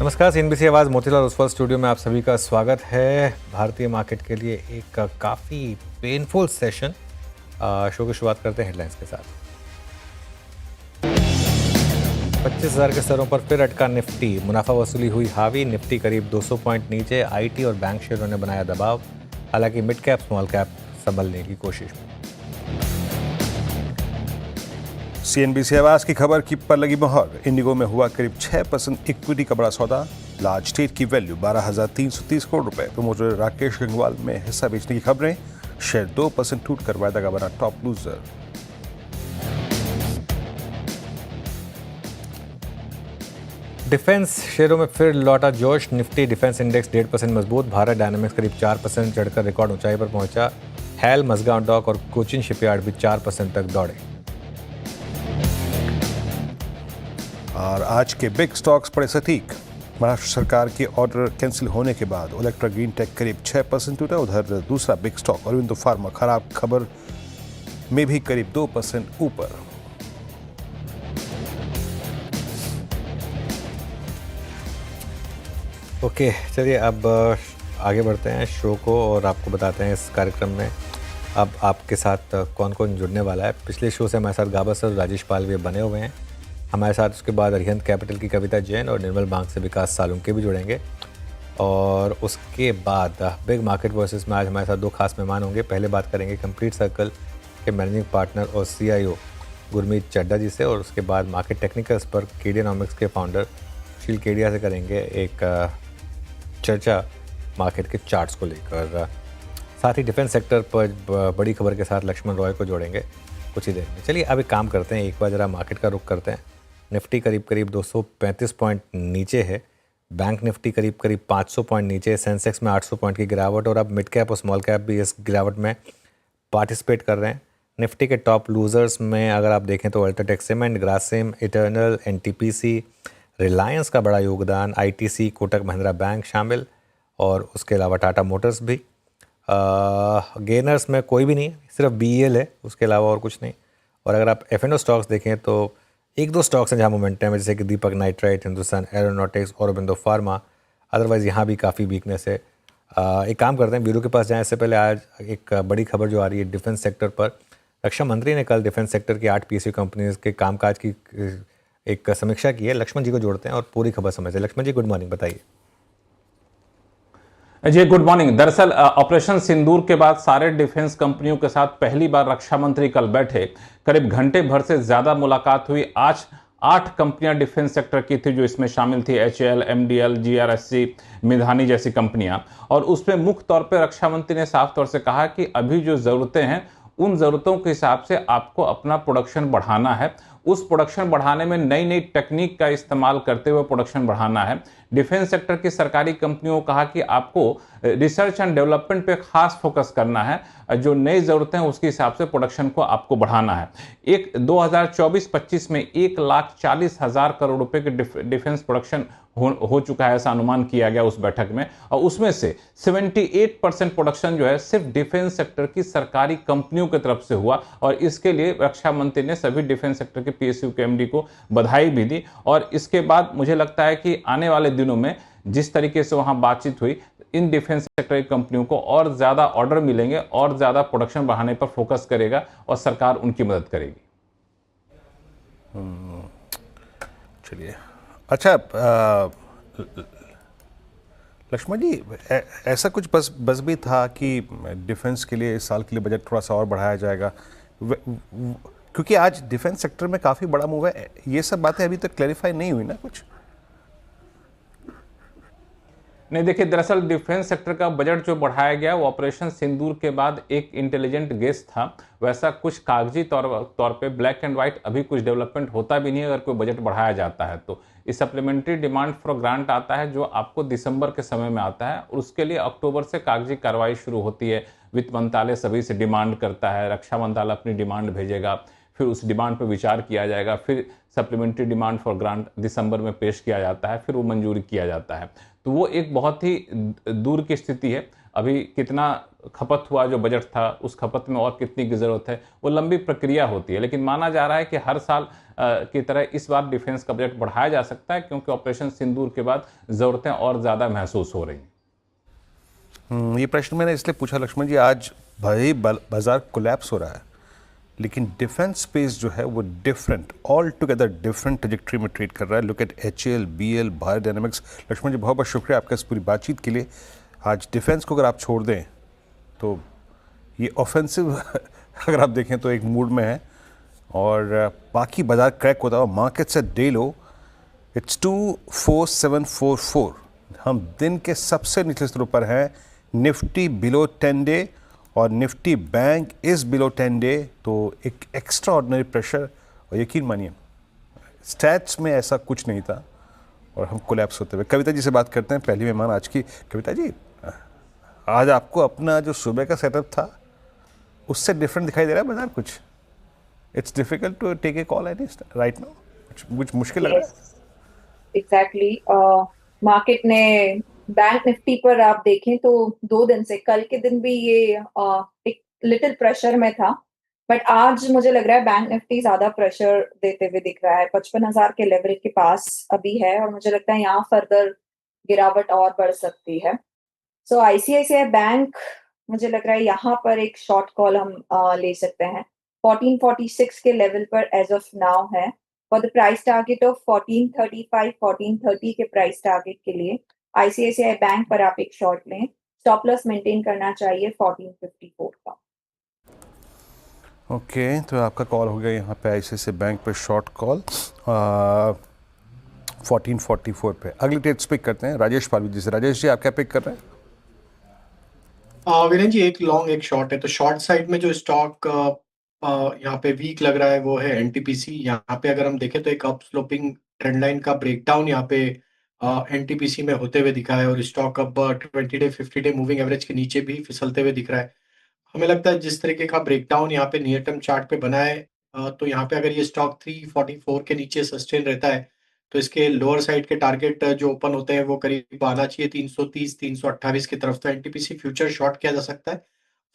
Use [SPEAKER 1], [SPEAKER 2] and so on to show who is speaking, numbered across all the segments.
[SPEAKER 1] नमस्कार, सीएनबीसी आवाज़ मोतीलाल ओसवाल स्टूडियो में आप सभी का स्वागत है। भारतीय मार्केट के लिए एक काफ़ी पेनफुल सेशन। शो की शुरुआत करते हैं हेडलाइंस के साथ। 25,000 के स्तरों पर फिर अटका निफ्टी, मुनाफा वसूली हुई हावी। निफ्टी करीब 200 पॉइंट नीचे। आईटी और बैंक शेयरों ने बनाया दबाव, हालांकि मिड कैप स्मॉल कैप संभलने की कोशिश में।
[SPEAKER 2] सीएनबीसी आवाज की खबर की पर लगी मोहर। इंडिगो में हुआ करीब 6% इक्विटी का बड़ा सौदा। लार्ज स्टेट की वैल्यू 12,330 करोड़ रुपए। प्रमोटर राकेश गंगवाल में हिस्सा बेचने की खबरें। शेयर 2% टूट कर वायदा का बना टॉप लूजर।
[SPEAKER 1] डिफेंस शेयरों में फिर लौटा जोश। निफ्टी डिफेंस इंडेक्स 1.5% मजबूत। भारत डायनामिक्स करीब 4% चढ़कर रिकॉर्ड ऊंचाई पर पहुंचा। हैल, मजगांव डॉक और कोचिन शिपयार्ड भी 4% तक दौड़े।
[SPEAKER 2] और आज के बिग स्टॉक्स पड़े सटीक। महाराष्ट्र सरकार के ऑर्डर कैंसिल होने के बाद ओलेक्ट्रा ग्रीन टेक करीब 6% टूटा। उधर दूसरा बिग स्टॉक अरविंदो फार्मा खराब खबर में भी करीब 2% ऊपर।
[SPEAKER 1] ओके, चलिए अब आगे बढ़ते हैं शो को और आपको बताते हैं इस कार्यक्रम में अब आपके साथ कौन कौन जुड़ने वाला है। पिछले शो से हमारे साथ गाबा सर, राजेश पाल भी बने हुए हैं हमारे साथ। उसके बाद अरिहंत कैपिटल की कविता जैन और निर्मल बैंक से विकास सालुंके भी जुड़ेंगे। और उसके बाद बिग मार्केट वर्सेस में आज हमारे साथ दो खास मेहमान होंगे। पहले बात करेंगे कंप्लीट सर्कल के मैनेजिंग पार्टनर और CIO गुरमीत चड्डा जी से, और उसके बाद मार्केट टेक्निकल्स पर केडियानॉमिक्स के फाउंडर सुशील केडिया से करेंगे एक चर्चा मार्केट के चार्ट्स को लेकर। साथ ही डिफेंस सेक्टर पर बड़ी खबर के साथ लक्ष्मण रॉय को जोड़ेंगे कुछ ही देर में। चलिए अब एक काम करते हैं, एक बार ज़रा मार्केट का रुख करते हैं। निफ्टी करीब 235 पॉइंट नीचे है। बैंक निफ्टी करीब 500 पॉइंट नीचे है। सेंसेक्स में 800 पॉइंट की गिरावट, और अब मिड कैप और स्मॉल कैप भी इस गिरावट में पार्टिसिपेट कर रहे हैं। निफ्टी के टॉप लूजर्स में अगर आप देखें तो UltraTech cement, Grasim, eternal, NTPC, Reliance का बड़ा योगदान, ITC, कोटक महिंद्रा बैंक शामिल, और उसके अलावा टाटा मोटर्स भी। गेनर्स में कोई भी नहीं है, सिर्फ BEL है, उसके अलावा और कुछ नहीं। और अगर आप F&O स्टॉक्स देखें तो एक दो स्टॉक्स हैं जहाँ मोमेंटम है, जैसे कि दीपक नाइट्राइट, हिंदुस्तान एरोनॉटिक्स और अरबिंदो फार्मा। अदरवाइज़ यहाँ भी काफ़ी वीकनेस है। एक काम करते हैं, ब्यूरो के पास जाएं। इससे पहले आज एक बड़ी खबर जो आ रही है डिफेंस सेक्टर पर। रक्षा मंत्री ने कल डिफेंस सेक्टर की 8 PSU कंपनीज के कामकाज की एक समीक्षा की है। लक्ष्मण जी को जोड़ते हैं और पूरी खबर समझते हैं। लक्ष्मण जी, गुड मॉर्निंग, बताइए।
[SPEAKER 3] जी गुड मॉर्निंग। दरअसल ऑपरेशन सिंदूर के बाद सारे डिफेंस कंपनियों के साथ पहली बार रक्षा मंत्री कल बैठे। करीब घंटे भर से ज्यादा मुलाकात हुई। आज 8 कंपनियां डिफेंस सेक्टर की थी जो इसमें शामिल थी। HAL, MDL, GRSC, मिधानी जैसी कंपनियां। और उसमें मुख्य तौर पर रक्षा मंत्री ने साफ तौर से कहा कि अभी जो जरूरतें हैं उन जरूरतों के हिसाब से आपको अपना प्रोडक्शन बढ़ाना है। उस प्रोडक्शन बढ़ाने में नई नई टेक्निक का इस्तेमाल करते हुए प्रोडक्शन बढ़ाना है। डिफेंस सेक्टर की सरकारी कंपनियों को कहा कि आपको रिसर्च एंड डेवलपमेंट पे खास फोकस करना है। जो नई जरूरतें हैं उसके हिसाब से प्रोडक्शन को आपको बढ़ाना है। 2024-25 में 1,40,000 करोड़ रुपए के डिफेंस प्रोडक्शन हो चुका है, ऐसा अनुमान किया गया उस बैठक में। और उसमें से 78% प्रोडक्शन जो है सिर्फ डिफेंस सेक्टर की सरकारी कंपनियों की तरफ से हुआ। और इसके लिए रक्षा मंत्री ने सभी डिफेंस सेक्टर के PSU के MD को बधाई भी दी। और इसके बाद मुझे लगता है कि आने वाले दिनों में जिस तरीके से वहां बातचीत हुई, इन डिफेंस सेक्टर की कंपनियों को और ज्यादा ऑर्डर मिलेंगे और ज्यादा प्रोडक्शन बढ़ाने पर फोकस करेगा और सरकार उनकी मदद करेगी।
[SPEAKER 2] चलिए, अच्छा लक्ष्मण जी, ऐसा कुछ बस भी था कि डिफेंस के लिए इस साल के लिए बजट थोड़ा सा और बढ़ाया जाएगा, क्योंकि आज डिफेंस सेक्टर में काफ़ी बड़ा मूव है। ये सब बातें अभी तक क्लैरिफाई नहीं हुई ना कुछ?
[SPEAKER 3] नहीं, देखिए, दरअसल डिफेंस सेक्टर का बजट जो बढ़ाया गया वो ऑपरेशन सिंदूर के बाद एक इंटेलिजेंट गेस था। वैसा कुछ कागजी तौर पे ब्लैक एंड व्हाइट अभी कुछ डेवलपमेंट होता भी नहीं है अगर कोई बजट बढ़ाया जाता है तो। इस सप्लीमेंट्री डिमांड फॉर ग्रांट आता है जो आपको दिसंबर के समय में आता है, और उसके लिए अक्टूबर से कागजी कार्रवाई शुरू होती है। वित्त मंत्रालय सभी से डिमांड करता है, रक्षा मंत्रालय अपनी डिमांड भेजेगा, फिर उस डिमांड पर विचार किया जाएगा, फिर सप्लीमेंट्री डिमांड फॉर ग्रांट दिसंबर में पेश किया जाता है, फिर वो मंजूरी किया जाता है। तो वो एक बहुत ही दूर की स्थिति है। अभी कितना खपत हुआ जो बजट था, उस खपत में और कितनी की ज़रूरत है, वो लंबी प्रक्रिया होती है। लेकिन माना जा रहा है कि हर साल की तरह इस बार डिफेंस का बजट बढ़ाया जा सकता है, क्योंकि ऑपरेशन सिंदूर के बाद ज़रूरतें और ज़्यादा महसूस हो रही हैं।
[SPEAKER 2] ये प्रश्न मैंने इसलिए पूछा लक्ष्मण जी, आज भाई बाजार कोलैप्स हो रहा है, लेकिन डिफेंस स्पेस जो है वो different, all together different trajectory में ट्रेड कर रहा है। Look at HAL, BL, Bharat dynamics. Laxman ji बहुत बहुत शुक्रिया आपका इस पूरी बातचीत के लिए। आज डिफेंस को अगर आप छोड़ दें तो ये ऑफेंसिव अगर आप देखें तो एक मूड में है, और बाकी बाजार क्रैक होता है। मार्केट से डे लो इट्स 24744, हम दिन के सबसे निचले स्तरों पर हैं। निफ्टी बिलो 10 डे और Nifty bank is below 10 day. तो एक एक्स्ट्रा ऑर्डिनरी प्रेशर, और यकीन मानिए स्टैट्स में ऐसा कुछ नहीं था और हम कोलैप्स होते हुए। कविता जी से बात करते हैं, पहली मेहमान आज की। कविता जी, आज आपको अपना जो सुबह का सेटअप था उससे डिफरेंट दिखाई दे रहा है बाजार कुछ? It's difficult to take a call at right now, कुछ मुश्किल लग रहा है?
[SPEAKER 4] एग्जैक्टली। मार्केट ने बैंक निफ्टी पर आप देखें तो 2 दिन से, कल के दिन भी ये एक लिटिल प्रेशर में था, बट आज मुझे लग रहा है बैंक निफ्टी ज्यादा प्रेशर देते हुए दिख रहा है। 55,000 के लेवल के पास अभी है और मुझे लगता है यहाँ फर्दर गिरावट और बढ़ सकती है। सो ICICI बैंक मुझे लग रहा है यहाँ पर एक शॉर्ट कॉल हम ले सकते हैं। 1446 के लेवल पर एज ऑफ नाउ है। For the price target of 1435, 1430 के प्राइस टारगेट के लिए ICICI बैंक पर आप एक शॉर्ट लें। स्टॉप लॉस मेंटेन करना चाहिए 1454 का।
[SPEAKER 2] ओके, तो आपका कॉल हो गया यहाँ पे ICICI बैंक पे शॉर्ट कॉल 1444 पे। अगली ट्रेड्स पिक करते हैं राजेश पालवी जी से। राजेश जी, आप क्या पिक कर रहे हैं?
[SPEAKER 5] वीरेन जी, एक लॉन्ग एक शॉर्ट है। तो शॉर्ट साइड में जो स्टॉक यहाँ पे वीक लग रहा है वो है NTPC। यहाँ पे अगर हम देखें तो एक अप स्लोपिंग ट्रेंड लाइन का ब्रेकडाउन यहाँ पे NTPC में होते हुए दिखा है और स्टॉक अब 20 डे 50 डे मूविंग एवरेज के नीचे भी फिसलते हुए दिख रहा है। हमें लगता है जिस तरीके का ब्रेकडाउन यहाँ पे नियर टर्म चार्ट पे बना है, तो यहाँ पे अगर ये स्टॉक 344 के नीचे सस्टेन रहता है तो इसके लोअर साइड के टारगेट जो ओपन होते हैं वो करीब आना चाहिए 330 328 की तरफ। तो NTPC फ्यूचर शॉर्ट किया जा सकता है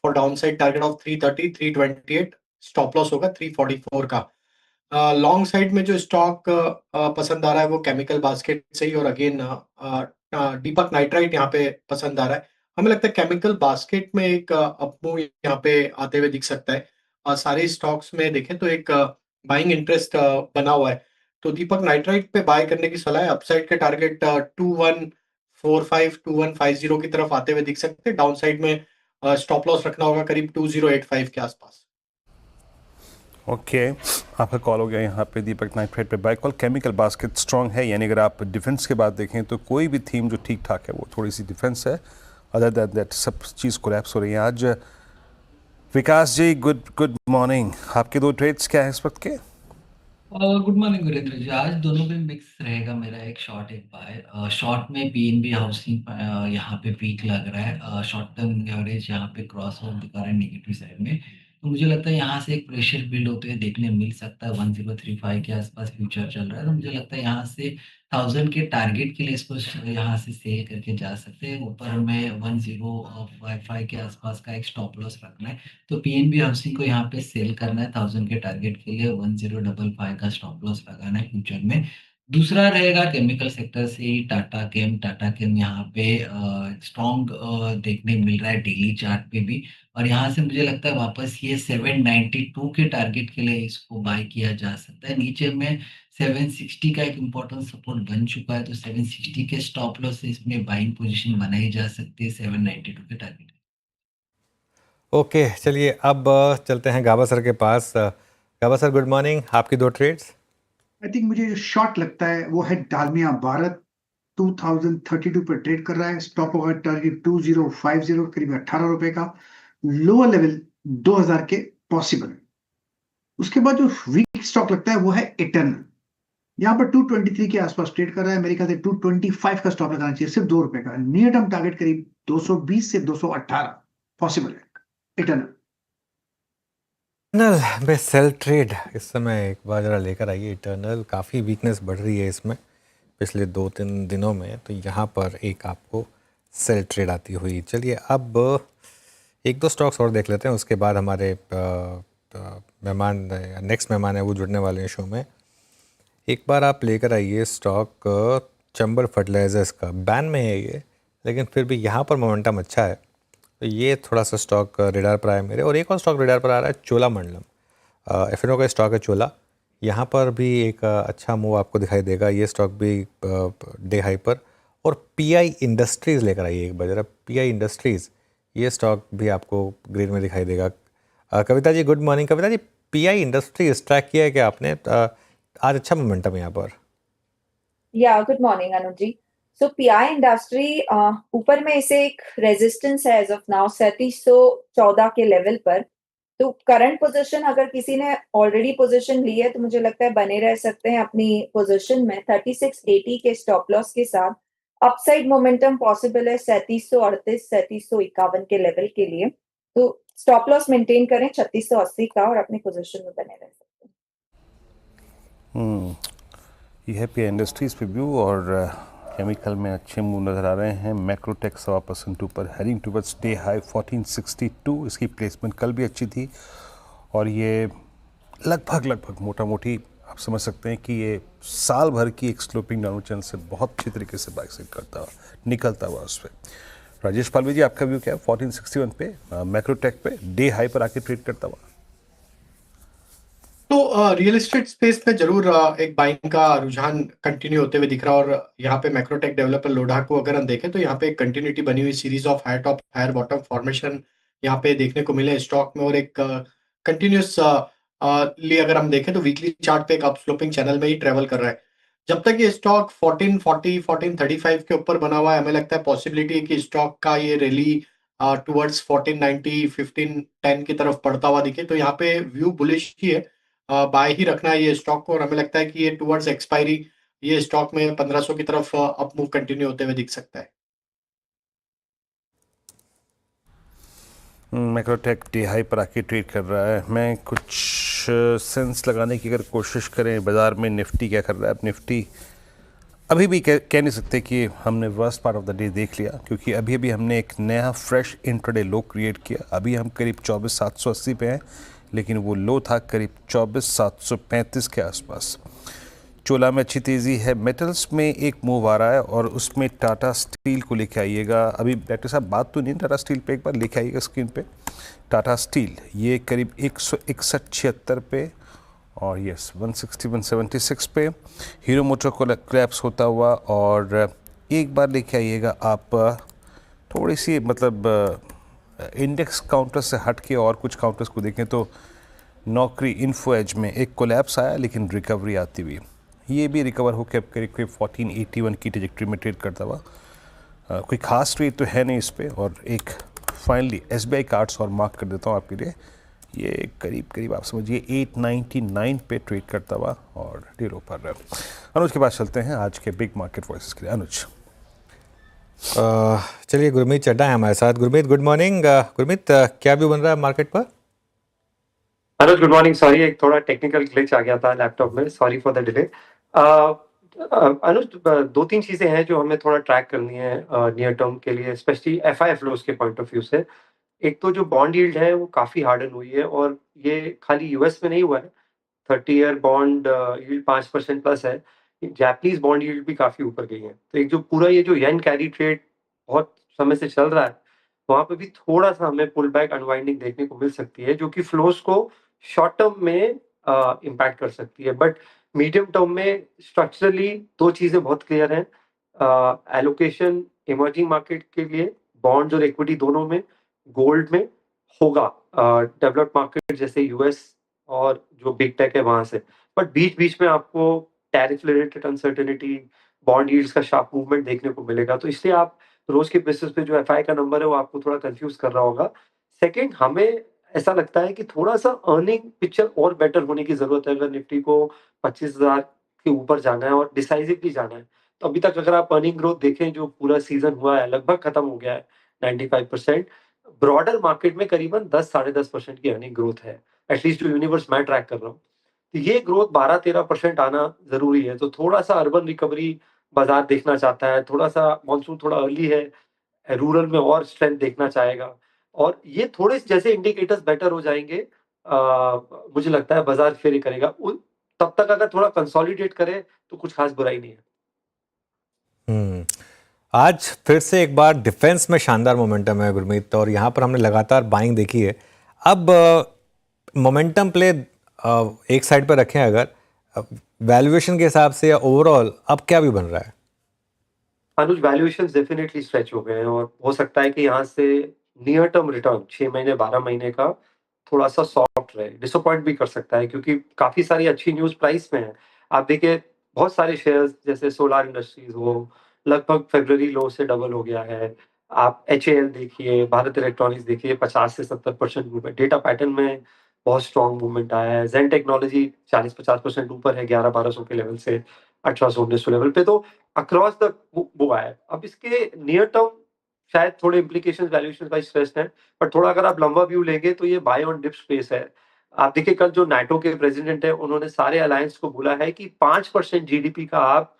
[SPEAKER 5] for down side target of 330 328। Stop loss होगा 344 का। लॉन्ग साइड में जो स्टॉक पसंद आ रहा है वो केमिकल बास्केट से ही, और अगेन दीपक नाइट्राइट यहाँ पे पसंद आ रहा है। हमें लगता है केमिकल बास्केट में एक अपमूव यहाँ पे आते हुए दिख सकता है। सारे स्टॉक्स में देखें तो एक बाइंग इंटरेस्ट बना हुआ है। तो दीपक नाइट्राइट पे बाय करने की सलाह है। अपसाइड के टारगेट 2145 2150 की तरफ आते हुए दिख सकते हैं। डाउन साइड में स्टॉप लॉस रखना होगा करीब 2085 के आसपास।
[SPEAKER 2] ओके, आपका कॉल हो गया यहाँ पे दीपक नाइट्राइट पे buy call. Chemical basket strong है, यानी अगर आप डिफेंस के बाद देखें तो कोई भी थीम जो ठीक ठाक है वो थोड़ी सी डिफेंस है। अदर दैट दैट सब चीज़ कोलैप्स हो रही है आज। विकास जी, गुड मॉर्निंग। आपके 2 ट्रेड्स क्या है इस वक्त के?
[SPEAKER 6] Good morning Virendra ji. आज दोनों में मिक्स रहेगा मेरा, एक शॉर्ट एक बाय। शॉर्ट में PNB हाउसिंग यहाँ पे वीक लग रहा है। शॉर्ट टर्म एवरेज यहाँ पे क्रॉस ओवर दिखा रहा है नेगेटिव साइड में। तो मुझे लगता है यहाँ से एक प्रेशर बिल्ड होते हुए देखने मिल सकता है। 1035 के आसपास फ्यूचर चल रहा है, तो मुझे लगता है यहाँ से 1000 के टारगेट के लिए इसको यहाँ से सेल करके जा सकते हैं। ऊपर में 1055 के आसपास का एक स्टॉप लॉस रखना है। तो PNB हाउसिंग को यहाँ पे सेल करना है 1000 के टारगेट के लिए। 1055 का स्टॉप लॉस लगाना है फ्यूचर में। दूसरा रहेगा केमिकल सेक्टर से ही टाटा केम यहाँ पे स्ट्रॉन्ग देखने मिल रहा है डेली चार्ट पे भी। और यहाँ से मुझे लगता है वापस ये 792 के टारगेट के लिए इसको बाय किया जा सकता है। नीचे में 760 का एक इम्पोर्टेंट सपोर्ट बन चुका है, तो 760 के स्टॉप लॉस से इसमें बाइंग पोजीशन बनाई जा सकती है 792 के टारगेट।
[SPEAKER 1] ओके, चलिए अब चलते हैं गाबा सर के पास। गाबा सर, गुड मॉर्निंग। आपकी 2 ट्रेड्स?
[SPEAKER 7] आई थिंक मुझे जो शॉर्ट लगता है वो है डालमिया भारत। 2032 पर ट्रेड कर रहा है। स्टॉप होगा टारगेट 2050, करीब 18 रुपए का। लोअर लेवल 2000 के पॉसिबल। उसके बाद जो वीक स्टॉक लगता है वो है इटर्नल। यहाँ पर 223 के आसपास ट्रेड कर रहा है। मेरे ख्याल से 225 का स्टॉप लगाना चाहिए, सिर्फ 2 रुपए का। नियर टर्म टारगेट करीब 220 से 218 पॉसिबल है इटर्नल।
[SPEAKER 1] इटर्नल में सेल ट्रेड इस समय एक बार ज़रा लेकर आइए। इटर्नल काफ़ी वीकनेस बढ़ रही है इसमें पिछले 2-3 दिनों में, तो यहाँ पर एक आपको सेल ट्रेड आती हुई। चलिए अब एक दो स्टॉक्स और देख लेते हैं, उसके बाद हमारे मेहमान नेक्स्ट मेहमान है वो जुड़ने वाले हैं शो में। एक बार आप लेकर आइए स्टॉक चंबल फर्टिलाइजर्स का। बैन में है ये, लेकिन फिर भी यहाँ पर मोमेंटम अच्छा है, तो ये थोड़ा सा स्टॉक रेडार पर आया मेरे। और एक और स्टॉक रेडार पर आ रहा है चोलामंडलम, एफ का स्टॉक है चोला। यहाँ पर भी एक अच्छा मूव आपको दिखाई देगा। ये स्टॉक भी डे हाई पर। और पीआई इंडस्ट्रीज़ लेकर आइए एक बार जरा। पीआई इंडस्ट्रीज़ ये स्टॉक भी आपको ग्रीन में दिखाई देगा। Kavita ji good morning. Kavita ji, pi industries track किया है क्या आपने? आज अच्छा मोमेंटम है यहाँ पर।
[SPEAKER 4] या गुड मॉर्निंग अनुज जी। सो पीआई इंडस्ट्री ऊपर में इसे एक रेजिस्टेंस है एज ऑफ नाउ 3714 के लेवल पर। तो करंट पोजीशन अगर किसी ने ऑलरेडी पोजीशन ली है तो मुझे लगता है बने रह सकते हैं अपनी पोजीशन में 3680 के स्टॉप लॉस के साथ। अपसाइड मोमेंटम पॉसिबल है 3738 3751 के लेवल के लिए। तो स्टॉप लॉस मेंटेन करें 3680 का और अपनी पोजीशन में बने रह सकते हैं।
[SPEAKER 2] ये है पीआई इंडस्ट्रीज पे व्यू। और केमिकल में अच्छे मूव नज़र आ रहे हैं। मैक्रोटेक 1.25% ऊपर, हेडिंग टुवर्ड्स डे हाई 1462। इसकी प्लेसमेंट कल भी अच्छी थी और ये लगभग मोटा मोटी आप समझ सकते हैं कि ये साल भर की एक स्लोपिंग डाउन चैनल से बहुत अच्छी तरीके से बाइसेक करता हुआ निकलता हुआ उस पर। राजेश पालवी जी, आपका व्यू क्या है 1461 पे मैक्रोटेक पे डे हाई पर आके ट्रेड करता हुआ?
[SPEAKER 5] तो रियल एस्टेट स्पेस में जरूर एक बाइंग का रुझान कंटिन्यू होते हुए दिख रहा है। और यहाँ पे मैक्रोटेक डेवलपर लोढ़ा को अगर हम देखें तो यहाँ पे एक कंटिन्यूटी बनी हुई series of higher top higher bottom formation यहाँ पे देखने को मिले स्टॉक में। और एक कंटिन्यूस लिए अगर हम देखें तो वीकली चार्ट पे एक अप स्लोपिंग चैनल में ही ट्रेवल कर रहा है। जब तक ये स्टॉक 1440 1435 के ऊपर बना हुआ है, हमें लगता है पॉसिबिलिटी है कि स्टॉक का ये रैली टुवर्ड्स 1490 1510 की तरफ बढ़ता हुआ दिखे। तो यहाँ पे व्यू बुलिश ही है, बाय ही रखना है ये स्टॉक को। और हमें लगता है कि ये टुवर्ड्स एक्सपायरी ये स्टॉक में 1500 की तरफ अप मूव कंटिन्यू होते हुए दिख सकता है।
[SPEAKER 2] मैक्रोटेक डे हाई पर आके ट्रेड कर रहा है। मैं कुछ सेंस लगाने की अगर कोशिश करें बाज़ार में निफ्टी क्या कर रहा है। अब निफ्टी अभी भी कह नहीं सकते कि हमने worst part of the day देख लिया, क्योंकि अभी अभी हमने एक नया फ्रेश इंट्राडे लो क्रिएट किया। अभी हम करीब 24,780 पे हैं, लेकिन वो लो था करीब 24,735 के आसपास। चोला में अच्छी तेज़ी है। मेटल्स में एक मूव आ रहा है और उसमें टाटा स्टील को लेके आइएगा। अभी डॉक्टर साहब बात तो नहीं टाटा स्टील पे, एक बार लेके आइएगा स्क्रीन पे। टाटा स्टील ये करीब 161-76 पे और यस 160-176 पे। हीरो मोटर को क्रैप्स होता हुआ। और एक बार लेके आइएगा आप थोड़ी सी मतलब इंडेक्स काउंटर से हट के और कुछ काउंटर्स को देखें तो नौकरी इन्फो एज में एक कोलैप्स आया, लेकिन रिकवरी आती हुई। ये भी रिकवर होकर अब करीब 1481 की ट्रैजेक्टरी में ट्रेड करता हुआ। कोई खास ट्रेड तो है नहीं इस पर। और एक फाइनली एसबीआई कार्ड्स और मार्क कर देता हूँ आपके लिए। ये करीब आप समझिए 899 पे ट्रेड करता हुआ और डीलो पर। अनुज के पास चलते हैं आज के बिग मार्केट वॉइसेस के लिए। अनुज,
[SPEAKER 1] चलिए गुरमीत चड्डा है हमारे साथ। Gurmeet good morning. गुरमीत, क्या व्यू बन रहा है मार्केट पर?
[SPEAKER 8] अनुज गुड मॉर्निंग। सॉरी, एक थोड़ा टेक्निकल ग्लिच आ गया था लैपटॉप में, सॉरी फॉर द डिले। अनुज, दो तीन चीजें हैं जो हमें थोड़ा ट्रैक करनी है नियर टर्म के लिए, स्पेशली एफआई फ्लोज के पॉइंट ऑफ व्यू से। एक तो जो बॉन्ड यील्ड है वो काफी हार्डन हुई है और ये खाली यूएस में नहीं हुआ है। 30 ईयर बॉन्ड यील्ड 5% प्लस है। जापानीज बॉन्ड यील्ड भी काफी ऊपर गई है। तो एक जो पूरा ये जो येन कैरी ट्रेड बहुत समय से चल रहा है, वहां पे भी थोड़ा सा हमें पुल बैक अनवाइंडिंग देखने को मिल सकती है, जो कि फ्लोज को शॉर्ट टर्म में इम्पैक्ट कर सकती है। बट मीडियम टर्म में स्ट्रक्चरली दो चीजें बहुत क्लियर हैं। एलोकेशन इमर्जिंग मार्केट के लिए बॉन्ड्स और इक्विटी दोनों में, गोल्ड में होगा, डेवलप्ड मार्केट जैसे यूएस और जो बिग टेक है वहां से। बट बीच बीच में आपको tariff related uncertainty, bond yields का शार्प मूवमेंट देखने को मिलेगा। तो इसलिए आप रोज के बेसिस पे जो एफआई का नंबर है वो आपको थोड़ा कंफ्यूज कर रहा होगा। सेकंड, हमें ऐसा लगता है कि थोड़ा सा अर्निंग पिक्चर और बेटर होने की जरूरत है अगर निफ्टी को 25,000 के ऊपर जाना है और डिसाइसिवली जाना है। तो अभी तक अगर आप अर्निंग ग्रोथ देखें, जो पूरा सीजन हुआ है लगभग खत्म हो गया है 95%। ब्रॉडर मार्केट में करीबन 10 साढ़े 10% की अर्निंग ग्रोथ है। एटलीस्ट जो यूनिवर्स मैं ट्रैक कर रहा हूँ। तो ये ग्रोथ 12-13% आना ज़रूरी है। तो थोड़ा-सा अर्बन रिकवरी बाज़ार देखना चाहता है, थोड़ा-सा मॉनसून थोड़ा अर्ली है, रूरल में और स्ट्रेंथ देखना चाहेगा और ये थोड़े से जैसे इंडिकेटर्स बेटर हो जाएँगे मुझे लगता है बाज़ार फिर ये करेगा। तब तक अगर थोड़ा कंसोलिडेट करे तो कुछ खास बुराई नहीं है।
[SPEAKER 1] हम्म। आज फिर से एक बार डिफेंस में शानदार मोमेंटम है गुरमीत, और यहाँ पर हमने लगातार बाइंग देखी है। अब मोमेंटम प्ले एक साइड पर रखें, अगर वैल्यूएशन के हिसाब से या ओवरऑल अब क्या भी बन रहा है?
[SPEAKER 8] अनुज, वैल्यूएशंस डेफिनिटली स्ट्रेच हो गए हैं और हो सकता है कि यहाँ से नियर टर्म रिटर्न 6 महीने 12 महीने का थोड़ा-सा सॉफ्ट रहे। डिसअपॉइंट भी कर सकता है क्योंकि काफ़ी सारी अच्छी न्यूज़ प्राइस में है। आप देखिए बहुत सारे शेयर्स जैसे सोलार इंडस्ट्रीज़ हो, लगभग फ़रवरी लो से डबल हो गया है। आप एचएएल देखिए, भारत इलेक्ट्रॉनिक्स देखिए 50 से 70% मूवमेंट, डेटा पैटर्न में बहुत स्ट्रॉन्ग मूवमेंट आया है। ज़ेन टेक्नोलॉजी 40-50% ऊपर है 11-1200 के लेवल से 1800-1900 लेवल पे, तो अक्रॉस द वो आया है। अब इसके नियर टर्म शायद थोड़े इम्प्लीकेशंस वैल्यूएशन वाइज़ स्ट्रेस्ड हैं, पर थोड़ा अगर आप लंबा व्यू लेंगे तो ये बाय ऑन डिप स्पेस है। आप देखिए कल जो नाटो के प्रेसिडेंट हैं, उन्होंने सारे अलायंस को बोला है कि 5% जीडीपी का आप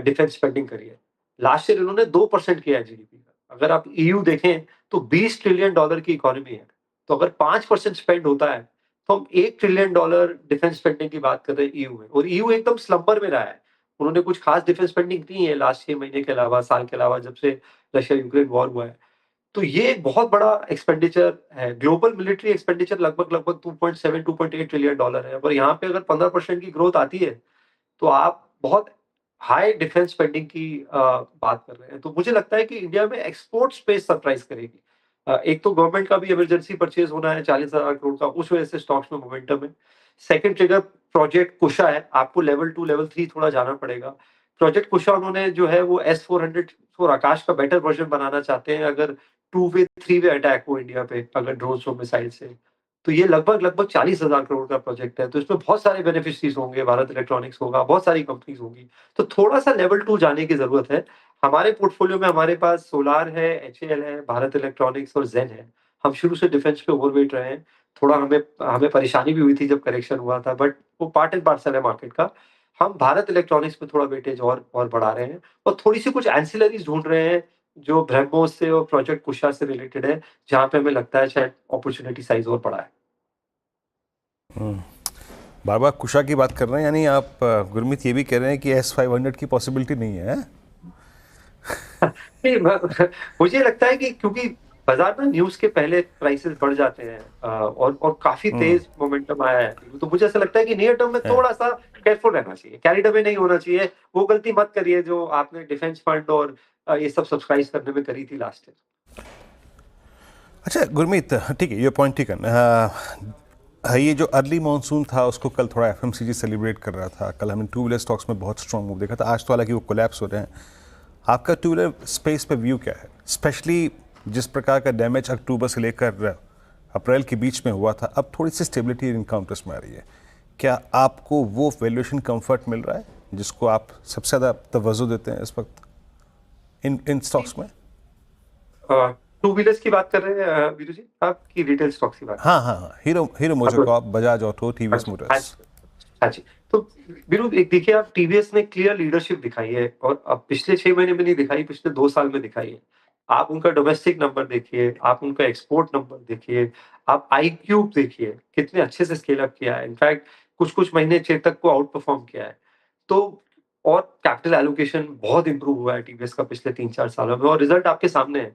[SPEAKER 8] डिफेंस स्पेंडिंग करिए। लास्ट ईयर इन्होंने 2% किया है जीडीपी का। अगर आप ईयू देखें तो $20 ट्रिलियन की इकोनॉमी है। तो अगर 5% स्पेंड होता है, तो हम $1 ट्रिलियन डिफेंस स्पेंडिंग की बात कर रहे हैं ईयू में, और ईयू एकदम स्लंबर में रहा है। उन्होंने कुछ खास डिफेंस स्पेंडिंग की है लास्ट 6 महीने के अलावा, साल के अलावा, जब से रशिया यूक्रेन वॉर हुआ है। तो ये एक बहुत बड़ा एक्सपेंडिचर है। ग्लोबल मिलिट्री एक्सपेंडिचर लगभग 2.7-2.8 ट्रिलियन डॉलर है। और यहाँ पे अगर 15% की ग्रोथ आती है, तो आप बहुत हाई डिफेंस स्पेंडिंग की बात कर रहे हैं। तो मुझे लगता है कि इंडिया में एक्सपोर्ट स्पेस सरप्राइज करेगी। एक तो गवर्नमेंट का भी इमरजेंसी परचेज होना है 40,000 करोड़ का, उस वजह से स्टॉक्स में मोमेंटम है। सेकंड ट्रिगर प्रोजेक्ट कुशा है, आपको लेवल 2 लेवल 3 थोड़ा जाना पड़ेगा। प्रोजेक्ट कुशा उन्होंने जो है वो S-400 और आकाश का बेटर वर्जन बनाना चाहते हैं, अगर 2 वे 3 वे अटैक हो इंडिया पे, अगर ड्रोन्स और मिसाइल से। तो ये लगभग 40,000 करोड़ का प्रोजेक्ट है। तो इसमें बहुत सारे बेनिफिशियरीज होंगे, भारत इलेक्ट्रॉनिक्स होगा, बहुत सारी कंपनीज होंगी। तो थोड़ा-सा लेवल 2 जाने की ज़रूरत है। हमारे पोर्टफोलियो में हमारे पास सोलार है, एचएएल है, भारत इलेक्ट्रॉनिक्स और ज़ेन है। हम शुरू से डिफेंस पे ओवरवेट रहे हैं। थोड़ा हमें हमें परेशानी भी हुई थी जब करेक्शन हुआ था, बट वो पार्ट एंड पार्सल है मार्केट का। हम भारत इलेक्ट्रॉनिक्स पे थोड़ा वेटेज और बढ़ा रहे हैं और थोड़ी-सी कुछ एंसिलरीज़ ढूँढ रहे हैं, जो ब्रह्मोस से और प्रोजेक्ट कुशा से रिलेटेड है, जहाँ पे हमें लगता है शायद अपॉर्च्युनिटी साइज़ और बड़ा है।
[SPEAKER 2] बार-बार कुशा की बात कर रहे हैं, यानी आप गुरमीत ये भी कह रहे हैं कि S-500 की पॉसिबिलिटी नहीं है?
[SPEAKER 8] नहीं, मुझे लगता है कि क्योंकि बाजार में न्यूज़ के पहले प्राइसेस बढ़ जाते हैं और काफ़ी तेज़ मोमेंटम आया है। तो मुझे ऐसा लगता है कि नियर टर्म में थोड़ा-सा केयरफुल रहना चाहिए, कैरिड अवे नहीं होना चाहिए। वो गलती मत करिए जो आपने डिफेंस फंड और ये सब सब्सक्राइब करने में करी थी लास्ट ईयर।
[SPEAKER 2] अच्छा गुरमीत, ठीक है, ये पॉइंट ठीक है। ये जो अर्ली मानसून था उसको कल थोड़ा एफएमसीजी सेलिब्रेट कर रहा था। कल हमने टू व्हीलर स्टॉक्स में बहुत स्ट्रॉन्ग मूव देखा था। आज तो हालांकि वो कोलैप्स हो रहे हैं। आपका टू व्हीलर स्पेस पे व्यू क्या है, स्पेशली जिस प्रकार का डैमेज अक्टूबर से लेकर अप्रैल के बीच में हुआ था, अब थोड़ी सी स्टेबिलिटी इनकाउंटर्स में आ रही है। क्या आपको वो वैल्यूएशन कंफर्ट मिल रहा है जिसको आप सबसे ज़्यादा तवज्जो देते हैं इस वक्त इन स्टॉक्स में?
[SPEAKER 8] टू व्हीलर्स की बात कर रहे हैं वीरू जी, आपकी रिटेल स्टॉक्स की बात?
[SPEAKER 2] हाँ, hero MotoCorp, Bajaj auto, TVS Motors.
[SPEAKER 8] हाँ जी। तो वीरू, एक देखिए, आप टीवीएस ने क्लियर लीडरशिप दिखाई है और अब पिछले 6 महीने में नहीं दिखाई, पिछले 2 साल में दिखाई है। आप उनका डोमेस्टिक नंबर देखिए, आप उनका एक्सपोर्ट नंबर देखिए, आप iQube देखिए, कितने अच्छे से स्केल अप किया है। इनफैक्ट कुछ-कुछ महीने चेतक को आउट परफॉर्म किया है। तो और कैपिटल एलोकेशन बहुत इंप्रूव हुआ है टीवीएस का पिछले 3-4 सालों में और रिजल्ट आपके सामने है।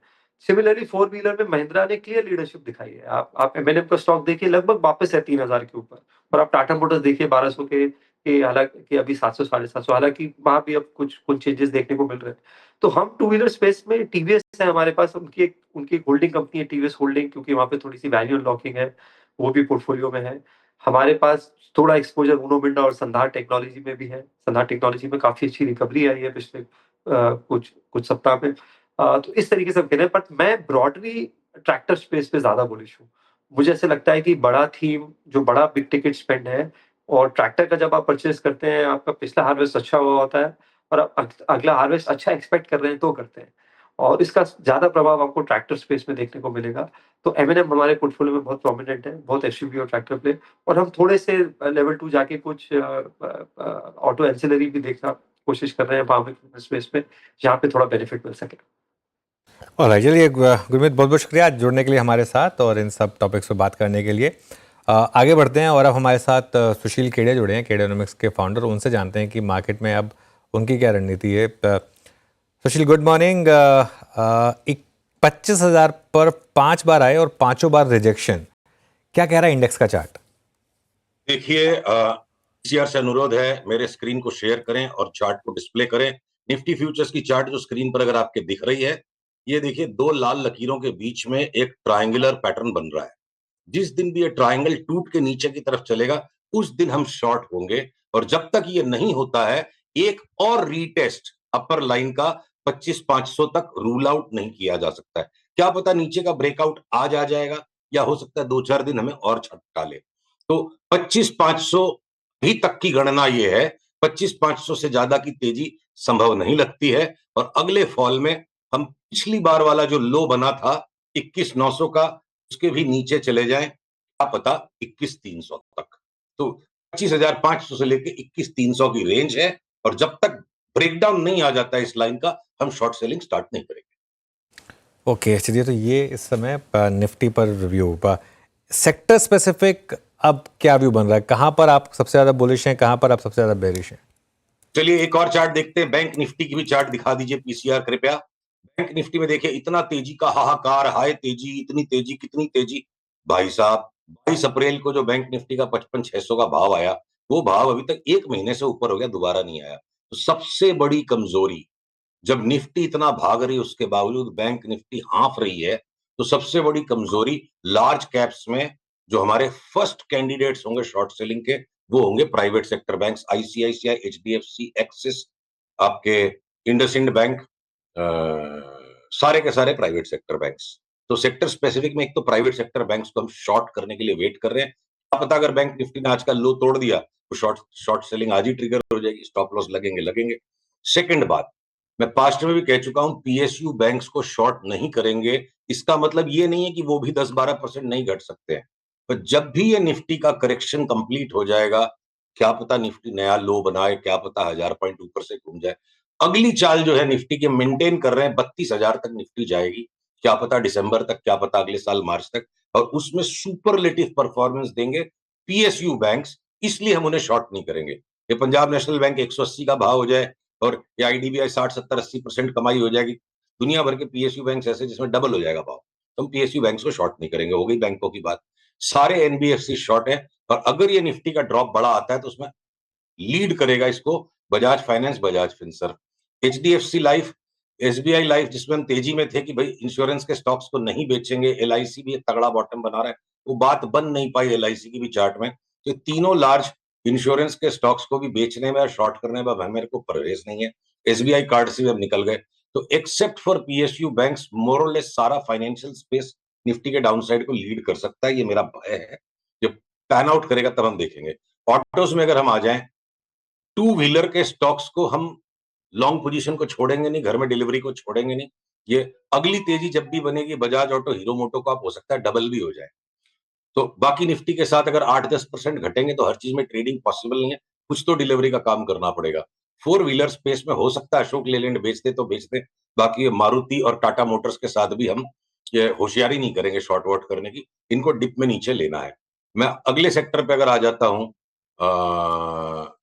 [SPEAKER 8] सिमिलरली फोर व्हीलर में महिंद्रा ने क्लियर लीडरशिप दिखाई है। आप एमएनएम का स्टॉक देखिए, लगभग वापस है 3000 के ऊपर, और आप टाटा मोटर्स देखिए 1200 के हालांकि अभी 700 750, हालांकि वहां भी अब कुछ चेंजेस देखने को मिल रहे हैं। तो हम टू व्हीलर स्पेस में टीवीएस है हमारे पास, उनकी होल्डिंग कंपनी है टीवीएस होल्डिंग, क्योंकि वहां पे थोड़ी सी वैल्यू अनलॉकिंग है, वो भी पोर्टफोलियो में है। हमारे पास थोड़ा एक्सपोजर उनो मिंडा और संधार टेक्नोलॉजी में भी है। संधार टेक्नोलॉजी में काफी अच्छी रिकवरी आई है पिछले कुछ सप्ताह में। तो इस तरीके से हम कह रहे हैं, बट मैं ब्रॉडली ट्रैक्टर स्पेस पे ज्यादा बुलिश हूँ। मुझे ऐसे लगता है कि बड़ा थीम, जो बड़ा बिग टिकट स्पेंड है, और ट्रैक्टर का जब आप परचेज करते हैं, आपका पिछला हार्वेस्ट अच्छा हुआ होता है और आप अगला हार्वेस्ट अच्छा एक्सपेक्ट कर रहे हैं तो करते हैं। और इसका ज़्यादा प्रभाव आपको ट्रैक्टर स्पेस में देखने को मिलेगा। तो एम&एम हमारे पोर्टफोलियो में बहुत प्रोमिनेंट है, बहुत एसयूवी और ट्रैक्टर प्ले, और हम थोड़े से लेवल 2 जाके कुछ ऑटो एंसिलरी भी देखना कोशिश कर रहे हैं फार्म इक्विपमेंट स्पेस में, जहाँ पे थोड़ा बेनिफिट मिल सके।
[SPEAKER 1] और चलिए गुरमीत, बहुत बहुत शुक्रिया आज जुड़ने के लिए हमारे साथ और इन सब टॉपिक्स पर बात करने के लिए। आगे बढ़ते हैं और अब हमारे साथ सुशील खेड़े जुड़े हैं, खेड़ेनोमिक्स के फाउंडर। उनसे जानते हैं कि मार्केट में अब उनकी क्या रणनीति है। सुशील, गुड मॉर्निंग। 25,000 पर 5 बार आए और 5 बार रिजेक्शन, क्या कह रहा है इंडेक्स का चार्ट?
[SPEAKER 9] देखिए, पीसीआर से अनुरोध है मेरे स्क्रीन को शेयर करें और चार्ट को डिस्प्ले करें। निफ्टी फ्यूचर्स की चार्ट जो स्क्रीन पर अगर आपके दिख रही है, ये देखिए 2 लाल लकीरों के बीच में एक ट्रायंगुलर पैटर्न बन रहा है। जिस दिन भी ये ट्रायंगल टूट के नीचे की तरफ चलेगा, उस दिन हम शॉर्ट होंगे। और जब तक ये नहीं होता है, एक और रीटेस्ट अपर लाइन का 25,500 तक रूल आउट नहीं किया जा सकता है। क्या पता नीचे का ब्रेकआउट आज आ जाएगा, या हो सकता है 2-4 दिन हमें और झटका ले। तो 25,500 भी तक की गणना ये है। 25,500 से ज्यादा की तेजी संभव नहीं लगती है। और अगले फॉल में हम पिछली बार वाला जो लो बना था 21,900 का, उसके भी नीचे चले जाएं, क्या पता 21,300 तक। तो 25,500 से लेके 21,300 की रेंज है, और जब तक ब्रेकडाउन नहीं आ जाता है इस लाइन का, हम शॉर्ट सेलिंग स्टार्ट नहीं करेंगे।
[SPEAKER 1] ओके, चलिए, तो ये इस समय निफ्टी पर रिव्यू। सेक्टर स्पेसिफिक अब क्या व्यू बन रहा है? कहां पर आप सबसे ज्यादा बुलिश हैं, कहां पर आप सबसे ज्यादा बेरिश हैं?
[SPEAKER 9] चलिए एक और चार्ट देखते हैं। बैंक निफ्टी की भी चार्ट दिखा दीजिए पीसीआर कृपया। बैंक निफ्टी में देखिए इतना तेजी का हाहाकार, हाय तेजी, इतनी तेजी, कितनी तेजी। भाई साहब, 22 अप्रैल को जो बैंक निफ्टी का 55,600 का भाव आया, वो भाव अभी तक 1 महीने से ऊपर हो गया, दोबारा नहीं आया। तो सबसे बड़ी कमजोरी, जब निफ्टी इतना भाग रही है उसके बावजूद बैंक निफ्टी हाँफ रही है, तो सबसे बड़ी कमजोरी लार्ज कैप्स में जो हमारे फर्स्ट कैंडिडेट्स होंगे शॉर्ट सेलिंग के, वो होंगे private sector banks, ICICI, HDFC, axis, आपके इंडसइंड बैंक, सारे के सारे प्राइवेट सेक्टर बैंक्स। तो सेक्टर स्पेसिफिक में एक तो प्राइवेट सेक्टर बैंक्स को हम शॉर्ट करने के लिए वेट कर रहे हैं। क्या पता अगर बैंक निफ्टी ने आज का लो तोड़ दिया तो शॉर्ट सेलिंग आज ही ट्रिगर हो जाएगी, स्टॉप लॉस लगेंगे। सेकंड बात, मैं पास्ट में भी कह चुका हूं, पीएसयू बैंक्स को शॉर्ट नहीं करेंगे। इसका मतलब ये नहीं है कि वो भी 10-12% नहीं घट सकते हैं, पर जब भी ये निफ्टी का करेक्शन कंप्लीट हो जाएगा, क्या पता निफ्टी नया लो बनाए, क्या पता 1000 पॉइंट ऊपर से घूम जाए। अगली चाल जो है निफ्टी के मेंटेन कर रहे हैं, 32,000 तक निफ्टी जाएगी, क्या पता दिसंबर तक, क्या पता अगले साल मार्च तक, और उसमें सुपरलेटिव परफॉर्मेंस देंगे पीएसयू बैंक्स, इसलिए हम उन्हें शॉर्ट नहीं करेंगे। ये पंजाब नेशनल बैंक 180 का भाव हो जाए और ये आईडीबीआई 60-70-80% कमाई हो जाएगी, दुनिया भर के पीएसयू बैंक ऐसे जिसमें डबल हो जाएगा भाव, तो हम पीएसयू बैंक्स को शॉर्ट नहीं करेंगे। हो गई बैंकों की बात। सारे एनबीएफसी शॉर्ट है, और अगर ये निफ्टी का ड्रॉप बड़ा आता है तो उसमें लीड करेगा इसको Bajaj finance, Bajaj Finserv, HDFC life, SBI life, जिसमें हम तेजी में थे कि भाई इंश्योरेंस के स्टॉक्स को नहीं बेचेंगे। एलआईसी भी एक तगड़ा बॉटम बना रहा है, वो बात बन नहीं पाई एलआईसी की भी चार्ट में। तो तीनों लार्ज इंश्योरेंस के स्टॉक्स को भी बेचने में और शॉर्ट करने में मेरे को परहेज नहीं है। एसबीआई कार्ड से भी हम निकल गए। तो एक्सेप्ट फॉर पीएसयू बैंक्स, मोर और लेस सारा फाइनेंशियल स्पेस निफ्टी के डाउनसाइड को लीड कर सकता है, ये मेरा भय है। जब पैन आउट करेगा तब हम देखेंगे। ऑटोस में अगर हम आ जाएं, टू व्हीलर के स्टॉक्स को हम लॉन्ग पोजीशन को छोड़ेंगे नहीं, घर में डिलीवरी को छोड़ेंगे नहीं। ये अगली तेजी जब भी बनेगी, बजाज ऑटो, हीरो मोटो को आप हो सकता है डबल भी हो जाए। तो बाकी निफ्टी के साथ अगर 8-10% घटेंगे तो हर चीज में ट्रेडिंग पॉसिबल नहीं है, कुछ तो डिलीवरी का काम करना पड़ेगा। 4 व्हीलर स्पेस में हो सकता है अशोक लेलैंड बेचते तो बेचते, बाकी ये मारुति और टाटा मोटर्स के साथ भी हम ये होशियारी नहीं करेंगे शॉर्ट वॉट करने की, इनको डिप में नीचे लेना है। मैं अगले सेक्टर पे अगर आ जाता हूं,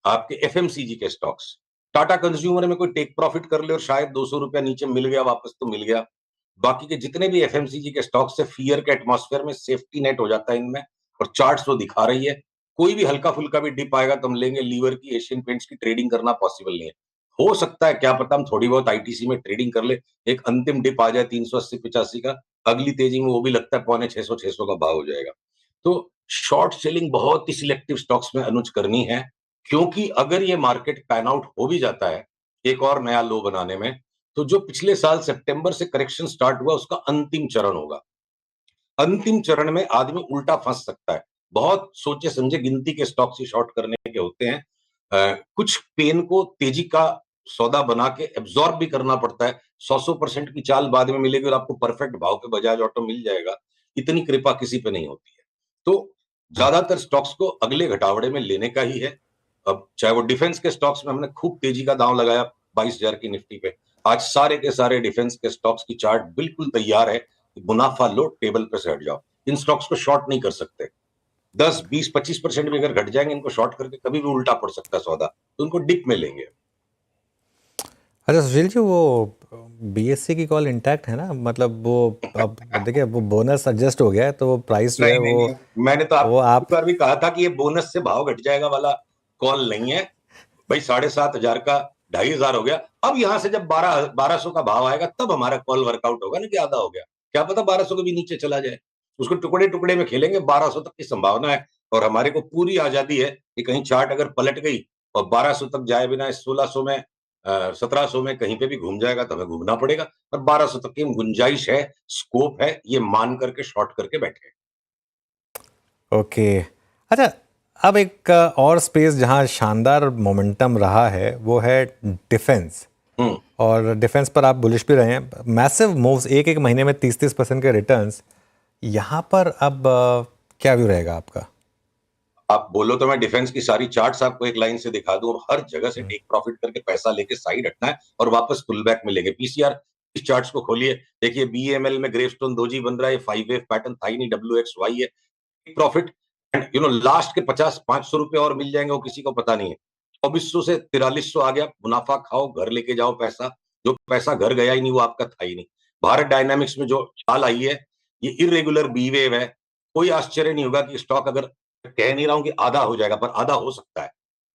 [SPEAKER 9] आपके एफएमसीजी के स्टॉक्स, टाटा कंज्यूमर में कोई टेक प्रॉफिट कर ले और शायद 200 रुपया नीचे मिल गया वापस तो मिल गया। बाकी के जितने भी एफएमसीजी के स्टॉक्स से फियर के एटमॉस्फेयर में सेफ्टी नेट हो जाता है इनमें, और चार्ट्स वो दिखा रही है। कोई भी हल्का फुल्का भी डिप आएगा तो हम लेंगे। लीवर की, एशियन पेंट्स की ट्रेडिंग करना पॉसिबल नहीं है। हो सकता है क्या पता हम थोड़ी बहुत आईटीसी में ट्रेडिंग कर ले, एक अंतिम डिप आ जाए 380-85 का, अगली तेजी में वो भी लगता है 550-600 का भाव हो जाएगा। तो शॉर्ट सेलिंग बहुत ही सिलेक्टिव स्टॉक्स में अनुज करनी है, क्योंकि अगर ये मार्केट पैन आउट हो भी जाता है एक और नया लो बनाने में, तो जो पिछले साल सितंबर से करेक्शन स्टार्ट हुआ उसका अंतिम चरण होगा। अंतिम चरण में आदमी उल्टा फंस सकता है। बहुत सोचे समझे गिनती के स्टॉक्स ही शॉर्ट करने के होते हैं। कुछ पेन को तेजी का सौदा बना के एब्जॉर्ब भी करना पड़ता है। 100% की चाल बाद में मिलेगी और आपको परफेक्ट भाव पे बजाज ऑटो मिल जाएगा, इतनी कृपा किसी पे नहीं होती है। तो ज्यादातर स्टॉक्स को अगले घटावड़े में लेने का ही है। अब चाहे वो डिफेंस के स्टॉक्स में हमने खूब तेजी का दांव लगाया 22,000 की निफ्टी पे, आज सारे के सारे डिफेंस के स्टॉक्स की चार्ट बिल्कुल तैयार है कि मुनाफा लो, टेबल पे से हट जाओ। इन स्टॉक्स को शॉर्ट नहीं कर सकते। 10, 20, 25% भी अगर घट जाएंगे, इनको शॉर्ट करके कभी भी उल्टा पड़ सकता है सौदा, तो उनको डिप में लेंगे।
[SPEAKER 1] अच्छा सुशील जी, वो बीएससी की कॉल इंटैक्ट है ना? मतलब वो अब देखिए, वो बोनस एडजस्ट हो गया है तो वो प्राइस जो है
[SPEAKER 9] नहीं
[SPEAKER 1] वो
[SPEAKER 9] नहीं, मैंने तो
[SPEAKER 1] वो
[SPEAKER 9] आपको
[SPEAKER 1] आप
[SPEAKER 9] एक बार भी कहा था कि ये बोनस से भाव घट जाएगा वाला कॉल नहीं है भाई। 7,500 का 2,500 हो गया। अब यहां से जब 1200 का भाव आएगा तब हमारा कॉल वर्कआउट होगा ना कि आधा हो गया। क्या पता 1200 के भी नीचे चला जाए, उसको टुकड़े टुकड़े में खेलेंगे। 1200 तक की संभावना है और हमारे को पूरी आजादी है कि कहीं चार्ट अगर पलट गई और 1200 तक जाए बिना 1600 में 1700 में कहीं पे भी घूम जाएगा तो हमें घूमना पड़ेगा। पर 1200 तक की गुंजाइश है, स्कोप है, ये मान करके शॉर्ट करके बैठे।
[SPEAKER 1] ओके। अच्छा, अब एक और स्पेस जहां शानदार मोमेंटम रहा है वो है डिफेंस, और डिफेंस पर आप बुलिश भी रहे हैं। मैसिव मूव्स, एक एक महीने में 30-30% के रिटर्न्स, यहाँ पर अब क्या व्यू रहेगा आपका?
[SPEAKER 9] आप बोलो तो मैं डिफेंस की सारी चार्ट्स आपको एक लाइन से दिखा दूं। हर जगह से टेक प्रॉफिट करके पैसा लेके साइड हटना है और वापस पुल बैक मिलेंगे। पीसीआर इस चार्ट्स को खोलिए, देखिए बीएमएल में ग्रेवस्टोन दोजी बन रहा है, 5 वेव पैटर्न था ही नहीं, WXY है। टेक प्रॉफिट एंड लास्ट के 50-500 रुपए और मिल जाएंगे, वो किसी को पता नहीं है। 2400 से 4300 आ गया, मुनाफा खाओ, घर लेके जाओ पैसा। जो पैसा घर गया ही नहीं वो आपका था ही नहीं। भारत डायनामिक्स में जो चाल आई है, ये इरेगुलर बी वेव है। कोई आश्चर्य नहीं होगा कि स्टॉक, अगर कह नहीं रहा हूं कि आधा हो जाएगा, पर आधा हो सकता है।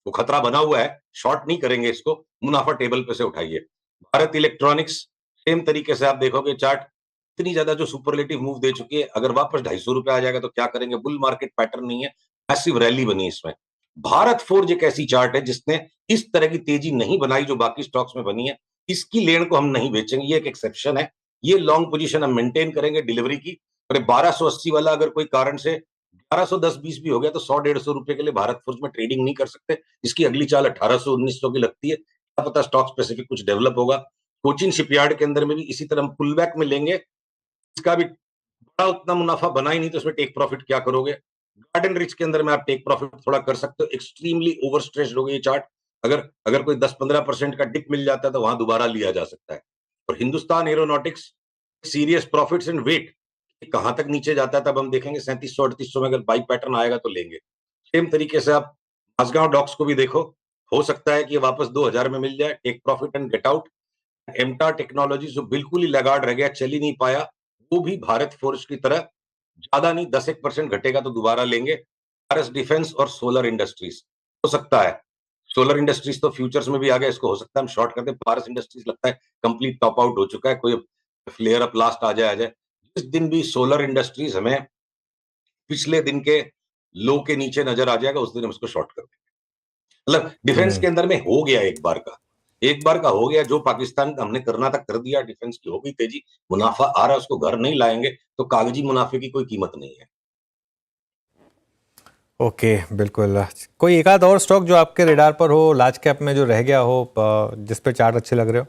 [SPEAKER 9] वो खतरा बना हुआ है, शॉर्ट नहीं करेंगे इसको, मुनाफा टेबल पे से उठाइए। भारत इलेक्ट्रॉनिक्स सेम तरीके से आप देखोगे चार्ट, इतनी ज्यादा जो सुपरलेटिव मूव दे चुकी है, अगर वापस 250 रुपए आ जाएगा तो क्या करेंगे? बुल मार्केट पैटर्न नहीं है, मैसिव रैली बनी इसमें। भारत फोर्ज एक ऐसी चार्ट है जिसने इस तरह की तेजी नहीं बनाई जो बाकी स्टॉक्स में बनी है। इसकी लेन को हम नहीं बेचेंगे, ये एक एक्सेप्शन है। ये लॉन्ग पोजीशन हम मेंटेन करेंगे डिलीवरी की। और 1280 वाला अगर कोई कारण से 1210-20 भी हो गया तो 100-150 रुपए के लिए भारत फोर्ज में ट्रेडिंग नहीं कर सकते। इसकी अगली चाल 1800-1900 की लगती है, क्या पता स्टॉक स्पेसिफिक कुछ डेवलप होगा। कोचिन शिपयार्ड के अंदर में भी इसी तरह हम पुल बैक में लेंगे। इसका भी बड़ा उतना मुनाफा बना ही नहीं तो उसमें टेक प्रॉफिट क्या करोगे? गार्डन रिच के अंदर में आप टेक प्रॉफिट थोड़ा कर सकते हो। एक्सट्रीमली ओवर स्ट्रेस्ड हो गई ये चार्ट, अगर अगर कोई 10-15% का डिप मिल जाता है तो वहां दोबारा लिया जा सकता है। और Hindustan aeronautics serious profits and wait, कहां तक नीचे जाता है तब हम देखेंगे। 3700-3800 में अगर बाई पैटर्न आएगा तो लेंगे। सेम तरीके से आप माझगांव डॉक्स को भी देखो, हो सकता है कि ये वापस 2000 में मिल जाए। Take profit and get out. एमटा टेक्नोलॉजी जो बिल्कुल ही लगाड़ रह गया, चल ही नहीं पाया, वो भी भारत फोर्ज की तरह ज्यादा नहीं 10-1% घटेगा तो दोबारा लेंगे। भारत डिफेंस और सोलर इंडस्ट्रीज हो सकता है, सोलर इंडस्ट्रीज तो फ्यूचर्स में भी आ गया, इसको हो सकता है हम शॉर्ट करते हैं। भारत इंडस्ट्रीज लगता है कंप्लीट टॉप आउट हो चुका है, कोई फ्लेयर अप लास्ट आ जाए। जिस दिन भी सोलर इंडस्ट्रीज हमें पिछले दिन के लो के नीचे नजर आ जाएगा, उस दिन हम उसको शॉर्ट कर देंगे। मतलब डिफेंस के अंदर में हो गया एक बार का हो गया। जो पाकिस्तान का हमने करना था कर दिया, डिफेंस की हो गई तेजी, मुनाफा आ रहा है, उसको घर नहीं लाएंगे तो कागजी मुनाफे की कोई कीमत नहीं है।
[SPEAKER 1] ओके, बिल्कुल। कोई एक आध और स्टॉक जो आपके रेडार पर हो, लार्ज कैप में जो रह गया हो, जिस पे चार्ट अच्छे लग रहे हो?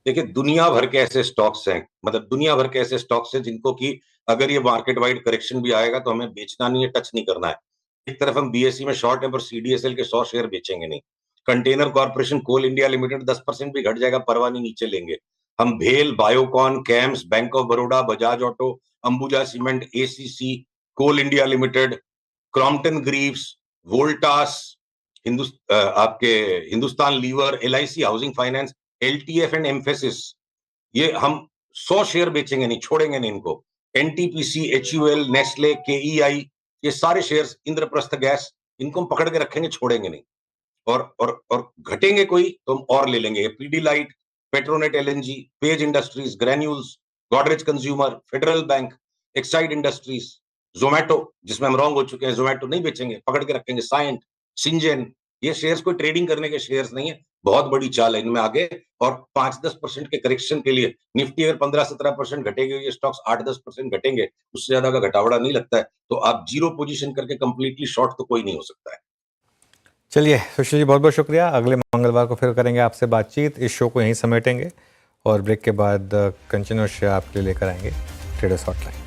[SPEAKER 9] देखिए दुनिया भर के ऐसे स्टॉक्स हैं, मतलब दुनिया भर के ऐसे स्टॉक्स हैं जिनको कि अगर ये मार्केट वाइड करेक्शन भी आएगा तो हमें बेचना नहीं है, टच नहीं करना है। एक तरफ हम बीएसई में शॉर्ट है पर सीडीएसएल के 100 शेयर बेचेंगे नहीं। कंटेनर कॉर्पोरेशन कोल इंडिया लिमिटेड 10% भी घट जाएगा परवाह नहीं, नीचे लेंगे। हम भेल, Biocon, CAMS, bank of Baroda, Bajaj auto, Ambuja cement, ACC, coal India limited, Crompton Greaves, Voltas, आपके Hindustan lever, LIC housing finance, LTF and Mphasis, ये हम 100 शेयर बेचेंगे नहीं, छोड़ेंगे नहीं इनको। एनटीपीसी, एचयूएल, नेस्ले, केईआई, ये सारे शेयर्स, इंद्रप्रस्थ गैस, इनको हम पकड़ के रखेंगे, छोड़ेंगे नहीं। और घटेंगे कोई तो हम और ले लेंगे। PD light, Petronet LNG, page industries, granules, Godrej consumer, federal bank, Exide industries, Zomato, जिसमें हम रॉन्ग हो चुके हैं, जोमेटो नहीं बेचेंगे, पकड़ के रखेंगे। साइंट, सिंजेन, ये शेयर्स कोई ट्रेडिंग करने के शेयर्स नहीं है, बहुत बड़ी चाल है इनमें आगे। और 5-10% के करेक्शन के लिए निफ्टी अगर 15-17% घटेगी, ये स्टॉक्स 8-10% घटेंगे, उससे ज्यादा का घटावड़ा नहीं लगता है। तो आप जीरो पोजीशन करके कंप्लीटली शॉर्ट तो कोई नहीं हो सकता है।
[SPEAKER 1] चलिए सुशील जी, बहुत बहुत शुक्रिया। अगले मंगलवार को फिर करेंगे आपसे बातचीत, इस शो को यहीं समेटेंगे और ब्रेक के बाद कंचन और श्रेया आपके लिए लेकर आएंगे ट्रेडर्स हॉटलाइन।